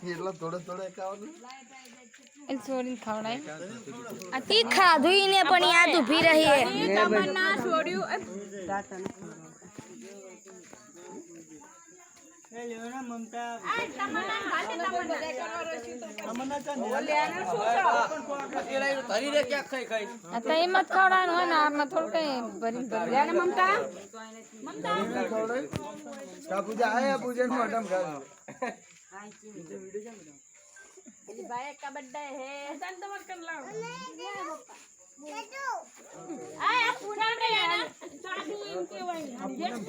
એટલો થોડો થોડો એકાવન એ છોડીને ખવડાય આ તી ખાધું ને પણ યાદ ઊભી રહી તમન્ના છોડ્યું એ લેવના મમતા તમન્ના ગાતે તમન્ના ધરી રે ક્યાં ખાઈ ખાઈ આ તો એમ જ ખવડાવવાનું હોય ને આમાં થોડું કઈ ભરીને ભરી લે ને મમતા કા પૂજા આયા પૂજન મોટમ કર ભાઈ का बर्थडे है जान तो मत कर लाओ आ पूनम रे ना चाबी इनके वही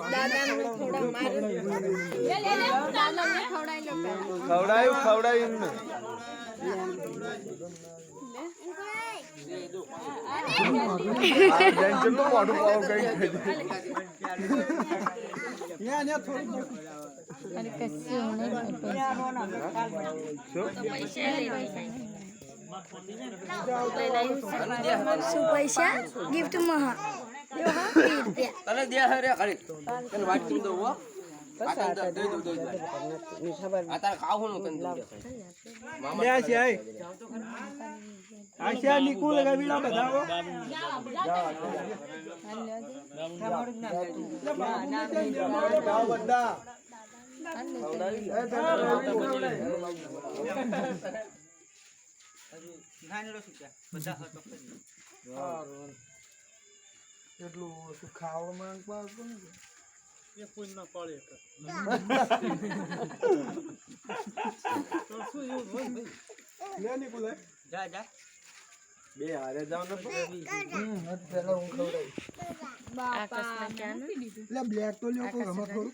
दादा ने थोड़ा मार ले दादा ने खवड़ाई लो ખવડાયું ને જેન્ટલ મોઢું પાવ કઈ ને થોડું अरे कैसे होने શું પૈસા ગિફ્ટ માં તને દે રે ખાલી તને વાત કરી દઉં હો આ તને દઈ દઉં આ તારે ખાવાનું તને દે મામા લે છે આશા નિકુ લગાવીલા બધાઓ બધા એટલું ઓછું ખાવામાં કોણ એ કોઈ ના પડે તો શું એવું હોય ભાઈ લે નિકુ લે જા જા બે હારે જાવ ને પેલા હું ખવડાવી बापा क्या ना એટલે બ્લેક તો લ્યો કોઈ ગમે થોડું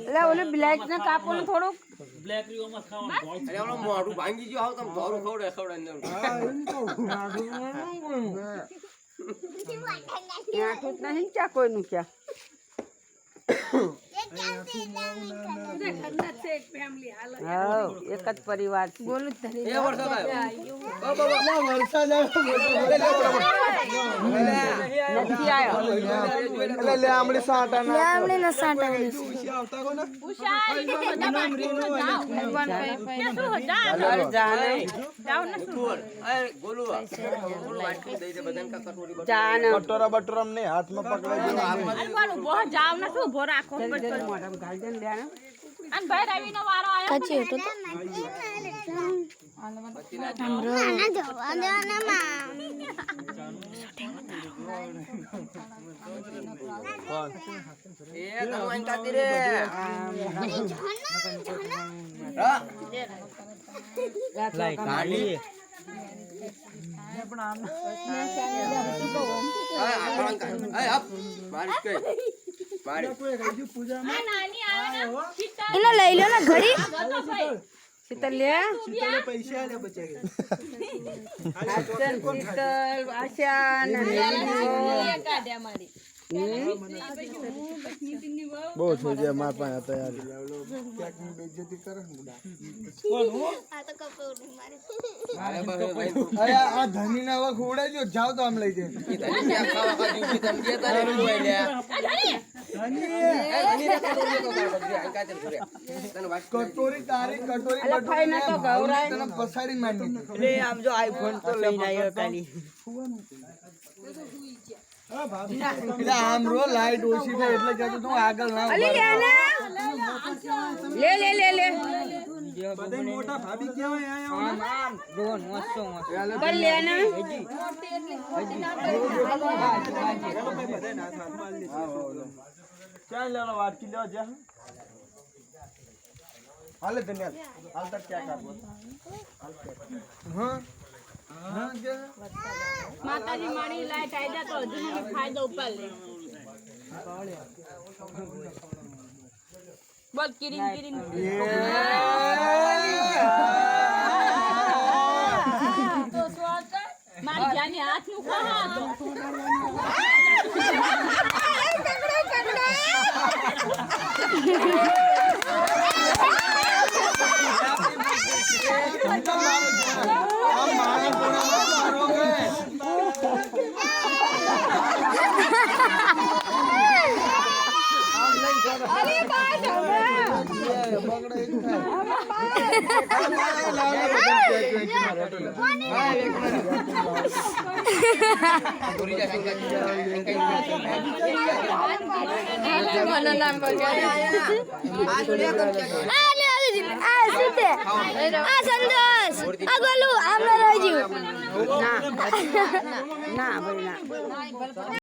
લે ઓલે બ્લેક ને કાપો ને થોડું અરે ઓલો મોઢું ભાંગી ગયો આવ તમ ધોરું ખવડાય ને હા એમ કહું ત્યાં તો નહીં ક્યાં કોઈનું ક્યાં હા એક જ પરિવાર બોલું જ એ વરસાદ આવ્યો વરસાદ નથી આવ્યો એટલે લે આમળી સાટા ના આમણે ન સાટા આવતા કો ને ગોલું વાત કરી દઈ દે બધાને કા કટોરી કટોરા બટોરા અમને હાથમાં પકડાઈ ગયો કચી હતો તો એ તમન કાતી રે હા લાઈક ગાડી એને લઈ લો ને ઘડી શીતલ લે પૈસા લે બચે શીતલ આશા ને બહુ થઈ જાય માર પાસે હતા યાર ક્યાંક ની બેઇજ્જતી કરે ને બુડા અરે આ ધની ના હવે ખોડાઈ ગયો જાવ તો આમ લઈ જાય કટોરી તારી કટોરી તને પસાડી માંડી આમ જો આઈફોન તો લઈને આવ્યો કાલી એટલે આમ રો લાઈટ ઓછી થાય એટલે કહેતો તું આગળ ના લે લે લે લે બધા મોટા ભાભી કેવાય આયા કર લે ને ચાલ લેલો વાટકી લેવા જા હાલે ધન્યવાદ હાલ તક ક્યાં કાઢવો હા હા કે માતાજી મારી લાઈટ આઈ જા તો હજુ મને ફાયદો ઉપર લે બોલ કિરીન કિરીન તો સ્વાદ મારી જાની હાથ નું ખા તો બગડે ઈ થાય. પૂરી જા આ શું છે આ સંતોષ આ ગોલું આમ રહી ગયું ના ભાઈ ના